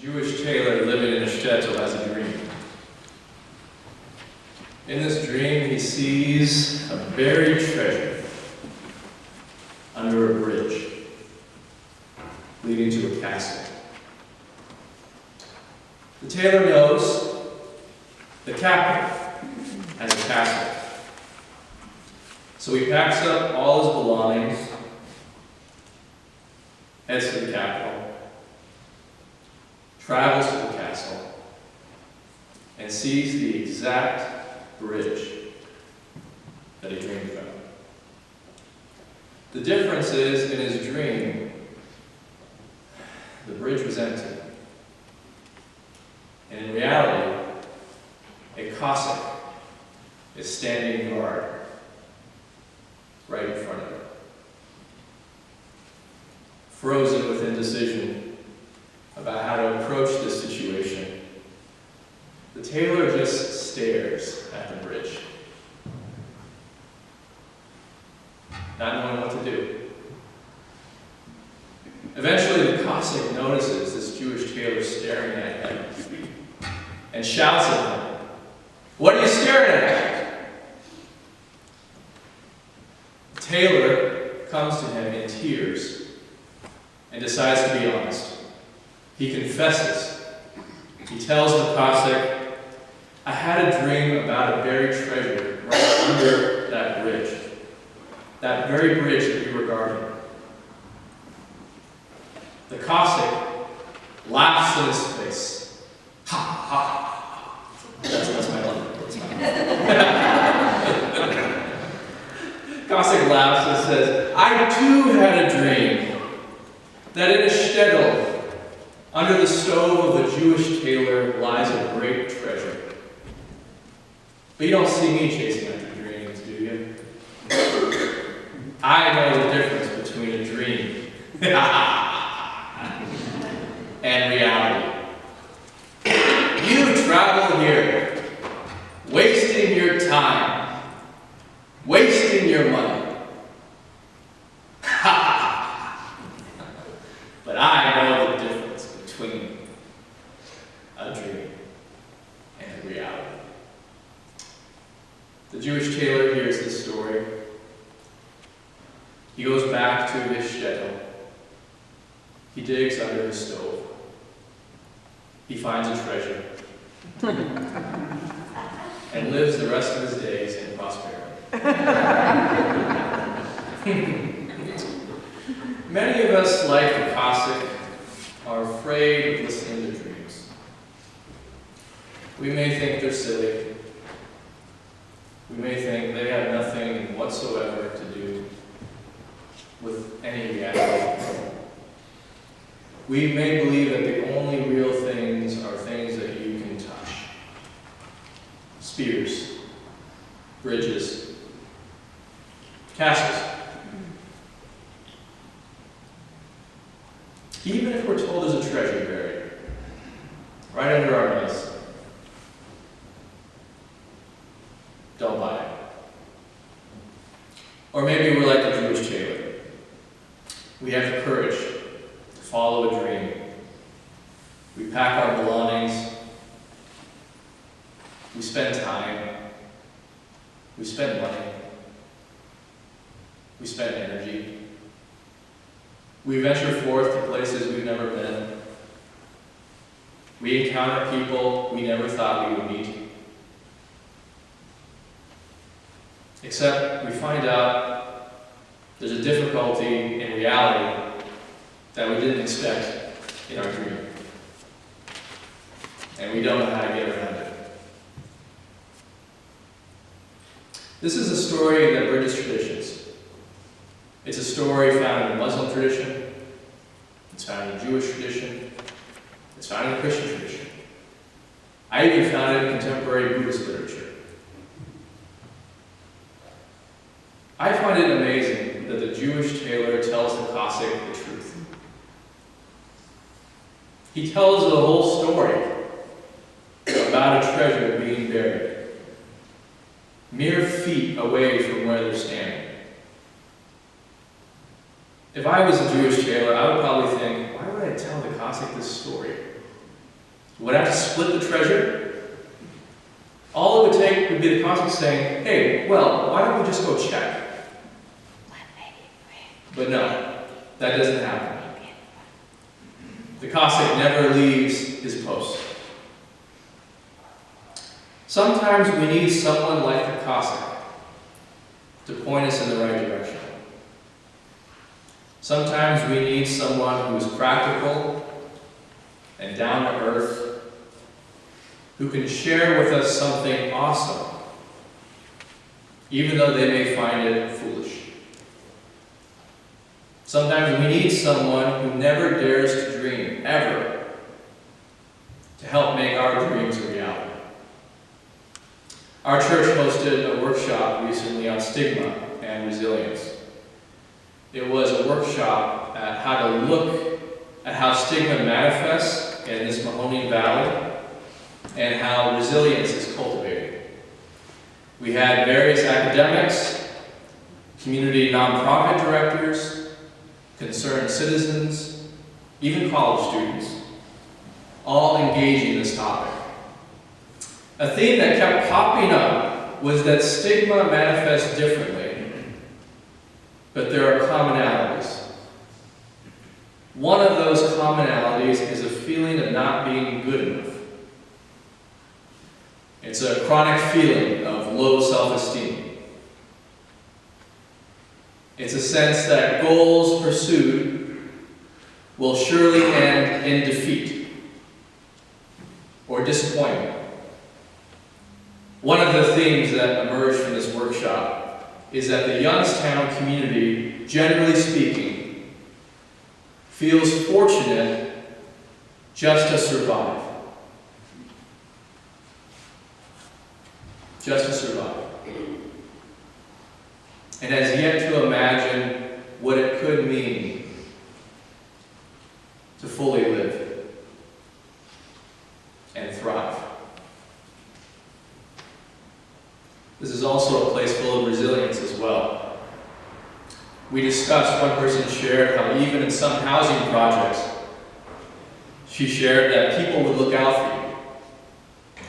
Jewish tailor living in a shtetl has a dream. In this dream, he sees a buried treasure under a bridge leading to a castle. The tailor knows the capital has a castle. So he packs up all his belongings, heads to the capital, travels to the castle, and sees the exact bridge that he dreamed about. The difference is, in his dream, the bridge was empty. And in reality, a Cossack is standing guard right in front of him. Frozen with indecision about how to approach this situation, the tailor just stares at the bridge, not knowing what to do. Eventually, the Cossack notices this Jewish tailor staring at him and shouts at him, "What are you staring at?" The tailor comes to him in tears and decides to be honest. He confesses. He tells the Cossack, "I had a dream about a buried treasure right under that bridge. That very bridge that you were guarding." The Cossack laughs in his face. Ha ha. That's my love. Cossack laughs and says, "I too had a dream that in a shtetl, under the stove of a Jewish tailor, lies a great treasure. But you don't see me chasing after dreams, do you? I know the difference between a dream and reality. You travel here, wasting your time, wasting your money. But I know the difference between a dream and a reality." The Jewish tailor hears this story. He goes back to his shtetl. He digs under his stove. He finds a treasure and lives the rest of his days in prosperity. Many of us, like the Cossack, are afraid of listening to dreams. We may think they're silly. We may think they have nothing whatsoever to do with any reality. We may believe that the only real things are things that you can touch. Spears, bridges, castles. Even if we're told there's a treasure buried right under our nose, don't buy it. Or maybe we're like the Jewish tailor. We have the courage to follow a dream. We pack our belongings. We spend time. We spend money. We spend energy. We venture forth to places we've never been. We encounter people we never thought we would meet. Except we find out there's a difficulty in reality that we didn't expect in our dream. And we don't know how to get around it. This is a story that bridges traditions. It's a story found in Muslim tradition. It's found in Jewish tradition. It's found in Christian tradition. I even found it in contemporary Buddhist literature. I find it amazing that the Jewish tailor tells the Cossack the truth. He tells the whole story about a treasure being buried, mere feet away from where they're standing. If I was a Jewish tailor, I would probably think, why would I tell the Cossack this story? Would I have to split the treasure? All it would take would be the Cossack saying, hey, well, why don't we just go check? But no, that doesn't happen. The Cossack never leaves his post. Sometimes we need someone like the Cossack to point us in the right direction. Sometimes we need someone who is practical and down to earth, who can share with us something awesome, even though they may find it foolish. Sometimes we need someone who never dares to dream, ever, to help make our dreams a reality. Our church hosted a workshop recently on stigma and resilience. It was a workshop at how to look at how stigma manifests in this Mahoning Valley and how resilience is cultivated. We had various academics, community nonprofit directors, concerned citizens, even college students, all engaging in this topic. A theme that kept popping up was that stigma manifests differently, but there are commonalities. One of those commonalities is a feeling of not being good enough. It's a chronic feeling of low self-esteem. It's a sense that goals pursued will surely end in defeat or disappointment. One of the themes that emerged from this workshop is that the Youngstown community, generally speaking, feels fortunate just to survive. Just to survive. And has yet to imagine what it could mean to fully live and thrive. This is also a place full of resilience as well. We discussed, one person shared how even in some housing projects, she shared that people would look out for you.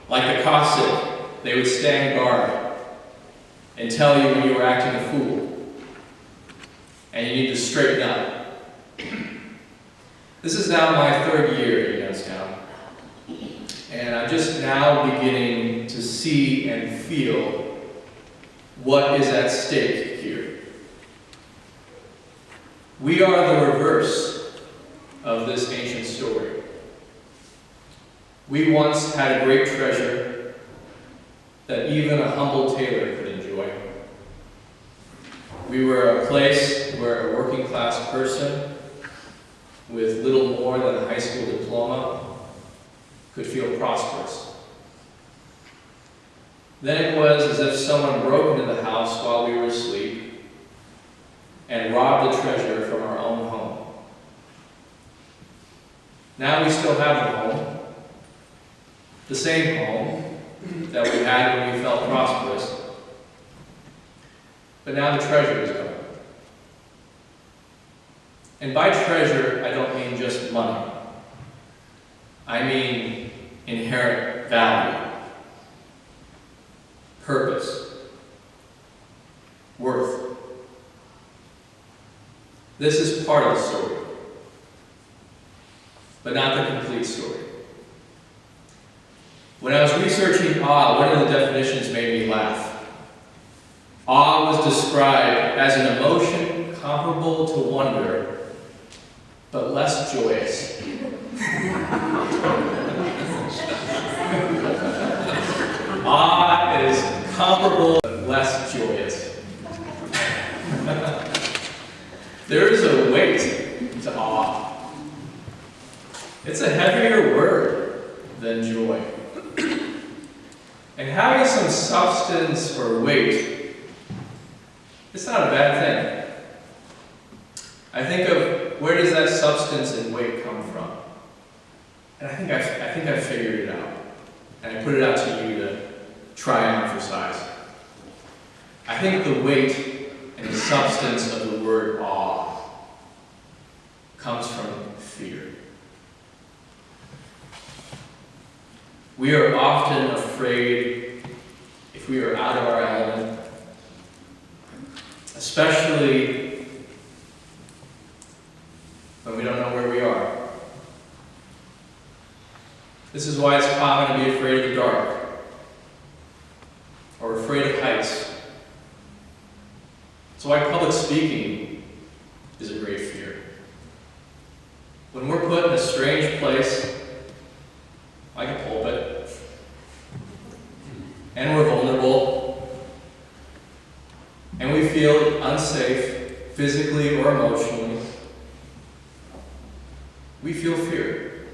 Like the Cossack, they would stand guard and tell you when you were acting a fool and you need to straighten up. This is now my third year in Youngstown, and I'm just now beginning to see and feel what is at stake here. We are the reverse of this ancient story. We once had a great treasure that even a humble tailor could enjoy. We were a place where a working class person with little more than a high school diploma could feel prosperous. Then it was as if someone broke into the house while we were asleep and robbed the treasure from our own home. Now we still have the home, the same home that we had when we felt prosperous, but now the treasure is gone. And by treasure, I don't mean just money. I mean inherent value, purpose, worth. This is part of the story, but not the complete story. When I was researching awe, one of the definitions made me laugh. Awe was described as an emotion comparable to wonder, but less joyous. Awe is comparable, but less joyous. There is a weight to awe. It's a heavier word than joy. And having some substance or weight, it's not a bad thing. I think of where does that substance and weight come from? And I think I've figured it out. And I put it out to you to try on for size. I think the weight and the substance of the word awe comes from fear. We are often afraid if we are out of our element, especially when we don't know where we are. This is why it's common to be afraid of the dark, or afraid of heights. It's why public speaking is a great fear. When we're put in a strange place, like a pulpit, and we're vulnerable, and we feel unsafe, physically or emotionally, we feel fear.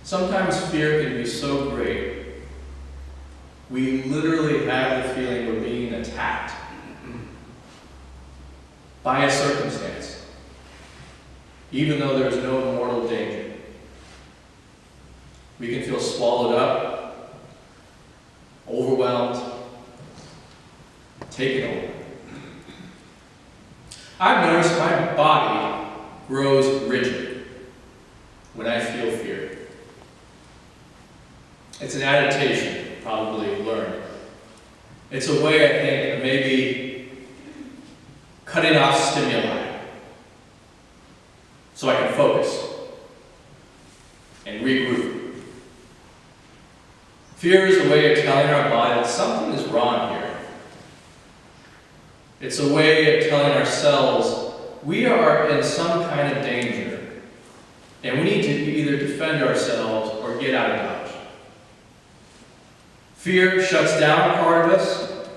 Sometimes fear can be so great, we literally have the feeling we're being attacked by a circumstance, even though there's no mortal danger. We can feel swallowed up, overwhelmed, taken over. I've noticed my body grows rigid when I feel fear. It's an adaptation, probably learned. It's a way, I think, of maybe cutting off stimuli so I can focus and regroup. Fear is a way of telling our body that something is wrong here. It's a way of telling ourselves we are in some kind of danger and we need to either defend ourselves or get out of dodge. Fear shuts down a part of us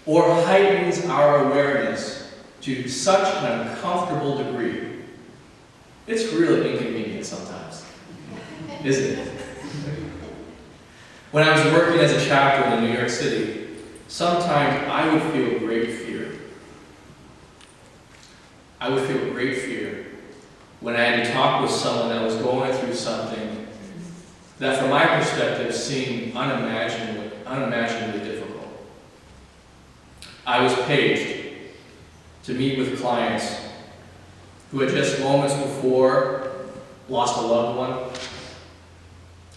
or heightens our awareness to such an uncomfortable degree. It's really inconvenient sometimes, isn't it? When I was working as a chaplain in New York City, sometimes I would feel great fear. I would feel great fear when I had to talk with someone that was going through something that from my perspective seemed unimaginably difficult. I was paged to meet with clients who had just moments before lost a loved one,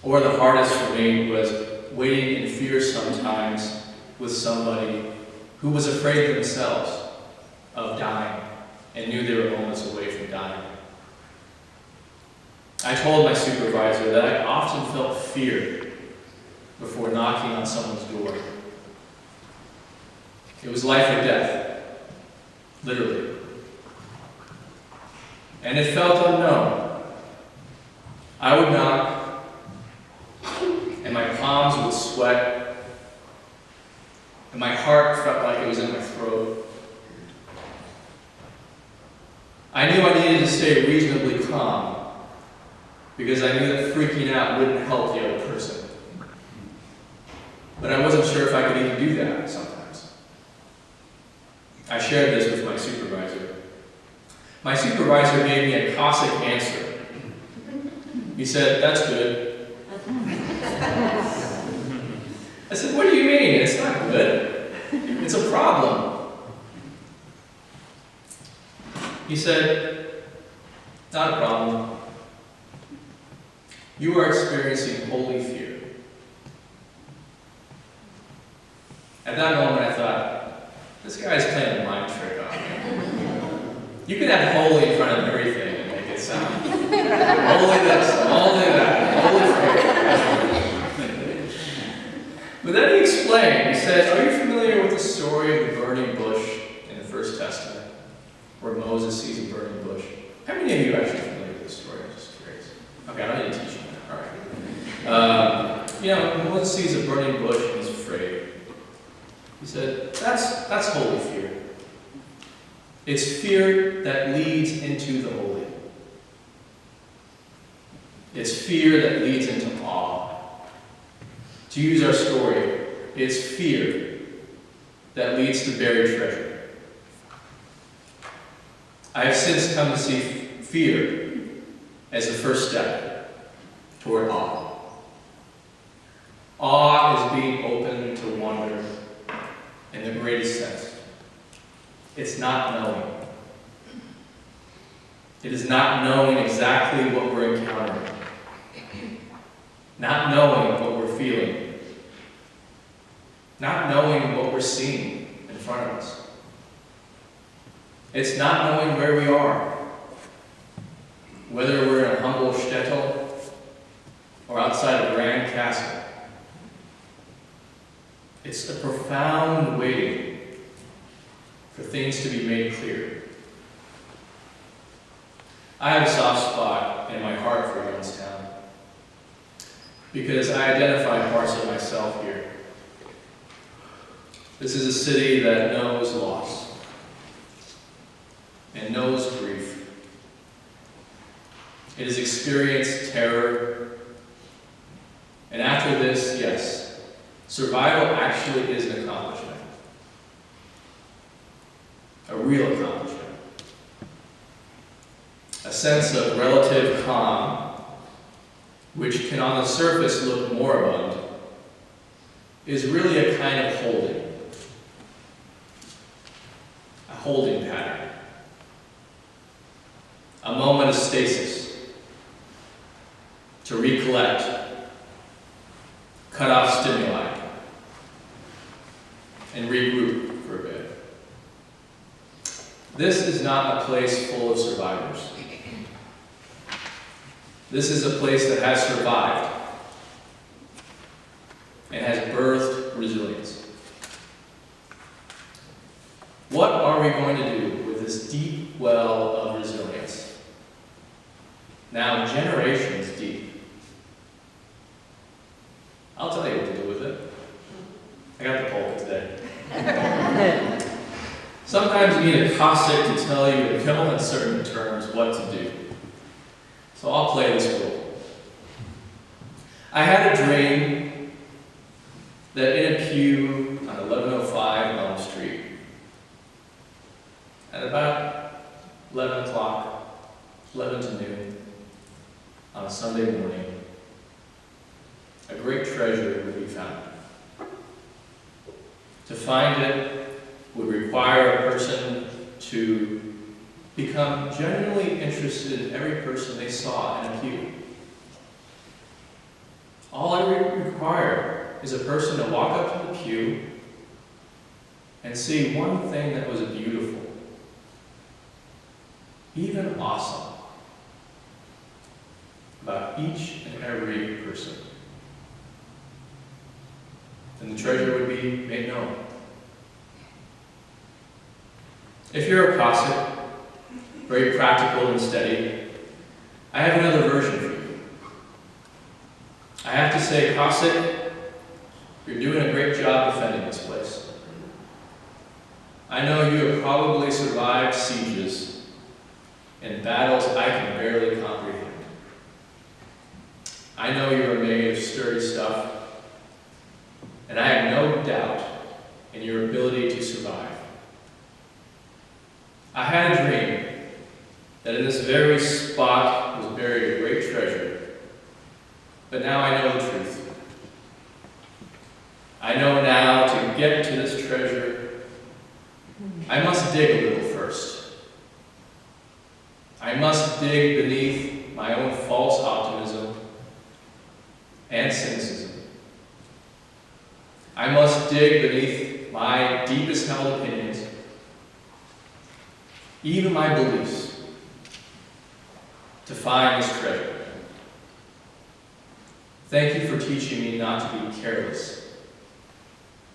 or the hardest for me was waiting in fear sometimes with somebody who was afraid themselves of dying and knew they were moments away from dying. I told my supervisor that I often felt fear before knocking on someone's door. It was life or death, literally. And it felt unknown. I would knock, and my palms would sweat, and my heart felt like it was in my throat. I knew I needed to stay reasonably calm, because I knew that freaking out wouldn't help the other person. But I wasn't sure if I could even do that sometimes. I shared this with my supervisor. My supervisor gave me a caustic answer. He said, "That's good." I said, "What do you mean? It's not good. It's a problem." He said, "Not a problem. You are experiencing holy fear." At that moment I thought, this guy's playing a mind trick on me. You can have holy in front of everything and make it sound holy this, holy that, holy fear. But then he explained, he said, "Are you familiar with the story of the burning bush in the First Testament, where Moses sees a burning bush?" How many of you are actually familiar with this story? I'm just curious. Okay, I don't need to teach you that. All right. Moses sees a burning bush and he's afraid. He said, that's holy fear. It's fear that leads into the holy. It's fear that leads into awe. To use our story, it's fear that leads to buried treasure. I have since come to see fear as the first step toward awe. Awe is being open to wonder in the greatest sense. It's not knowing. It is not knowing exactly what we're encountering. not knowing what we're feeling, not knowing what we're seeing in front of us. It's not knowing where we are, whether we're in a humble shtetl or outside a grand castle. It's a profound waiting for things to be made clear. I have a soft spot in my heart for Youngstown because I identify parts of myself here. This is a city that knows loss and knows grief. It has experienced terror. And after this, yes, survival actually is an accomplishment. A real accomplishment. A sense of relative calm, which can on the surface look moribund, is really a kind of holding. A holding pattern. A moment of stasis. To recollect. Cut off stimuli. And regroup for a bit. This is not a place full of survivors. This is a place that has survived and has birthed resilience. What are we going to do with this deep well of resilience? Now, generations deep. I'll tell you what to do with it. I got the pulpit today. Sometimes you need a Cossack to tell you in no uncertain terms what to do. So I'll play this role. I had a dream that in a pew on 1105 Elm Street, at about 11 o'clock, 11 to noon, on a Sunday morning, a great treasure would be found. To find it would require a person to become genuinely interested in every person they saw in a pew. All I require is a person to walk up to the pew and see one thing that was beautiful, even awesome, about each and every person. Then the treasure would be made known. If you're a Cossack, very practical and steady, I have another version for you. I have to say, Cossack, you're doing a great job defending this place. I know you have probably survived sieges and battles I can barely comprehend. I know you are made of sturdy stuff, and I have no doubt in your ability to survive. I had a dream that in this very spot was buried a great treasure, but now I know the truth. I know now to get to this treasure, I must dig a little first. I must dig beneath my own false optimism and cynicism. I must dig beneath my deepest held opinions, even my beliefs, to find this treasure. Thank you for teaching me not to be careless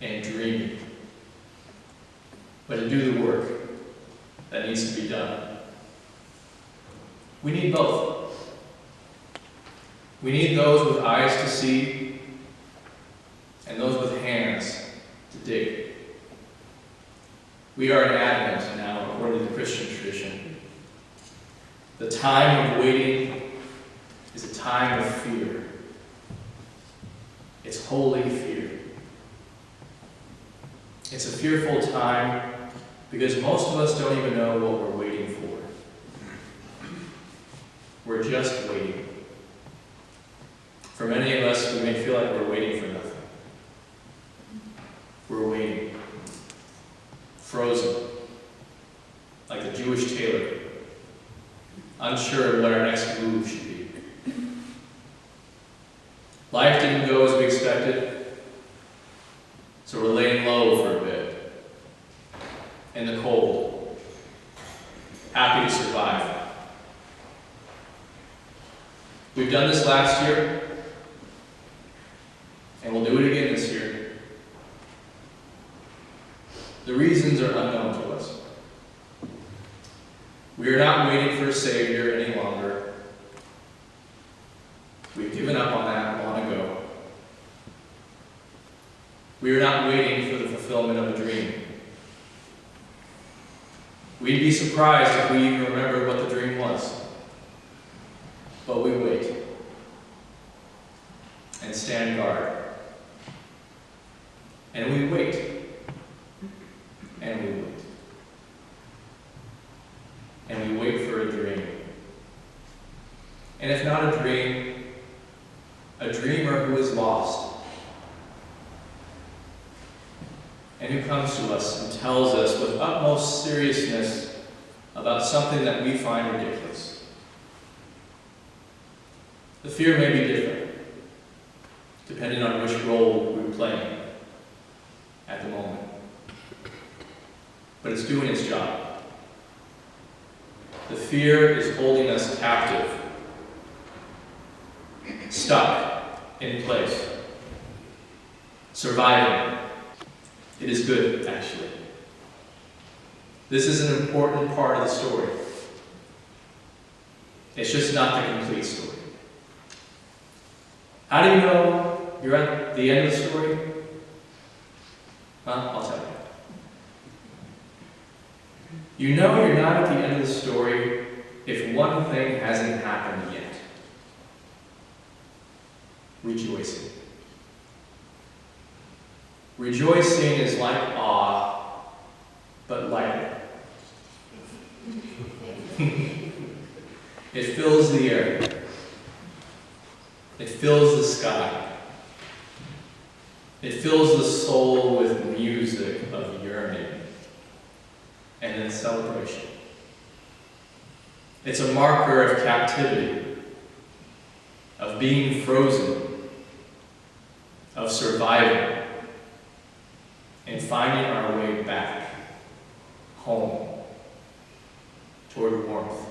and dreamy, but to do the work that needs to be done. We need both. We need those with eyes to see and those with hands to dig. We are in Advent now, according to the Christian tradition. The time of waiting is a time of fear. It's holy fear. It's a fearful time because most of us don't even know what we're waiting for. We're just waiting. For many of us, we may feel like we're waiting for nothing. We're waiting. Frozen. Like the Jewish tailor. Unsure of what our next move should be. Life didn't go as we expected, so we're laying low for a bit, in the cold, happy to survive. We've done this last year, and we'll do it again this year. The reasons are unknown to us. We are not waiting for a Savior any longer. We've given up on that long ago. We are not waiting for the fulfillment of a dream. We'd be surprised if we even remembered what the dream was. But we wait and stand guard. And we wait. And we wait. And we wait for a dream. And if not a dream, a dreamer who is lost. And who comes to us and tells us with utmost seriousness about something that we find ridiculous. The fear may be different, depending on which role we're playing at the moment. But it's doing its job. The fear is holding us captive, stuck in place, surviving. It is good, actually. This is an important part of the story. It's just not the complete story. How do you know you're at the end of the story? I'll tell you. You know you're not at the end of the story if one thing hasn't happened yet. Rejoicing. Rejoicing is like awe, but lighter. It fills the air. It fills the sky. It fills the soul with music of yearning and then celebration. It's a marker of captivity, of being frozen, of surviving, and finding our way back home toward warmth.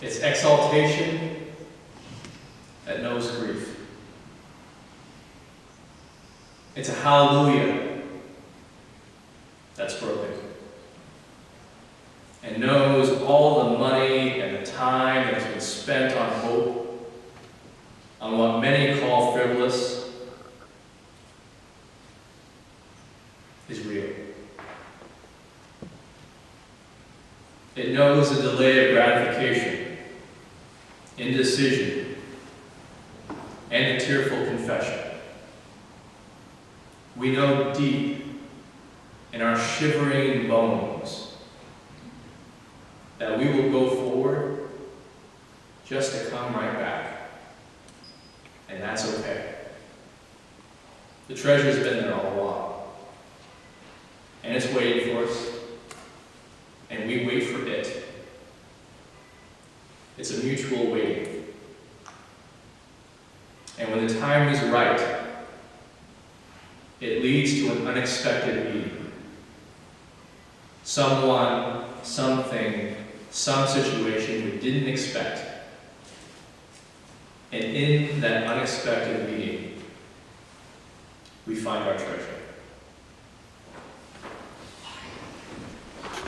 It's exaltation that knows grief. It's a hallelujah that's broken and knows all the money and the time that's been spent on hope, on what many call frivolous, is real. It knows the delay of gratification, indecision, and a tearful confession. We know deep in our shivering bones that we will go forward just to come right back. And that's okay. The treasure's been there all along. And it's waiting for us. And we wait for it. It's a mutual waiting. And when the time is right, it leads to an unexpected meeting. Someone, something, some situation we didn't expect. And in that unexpected meeting, we find our treasure.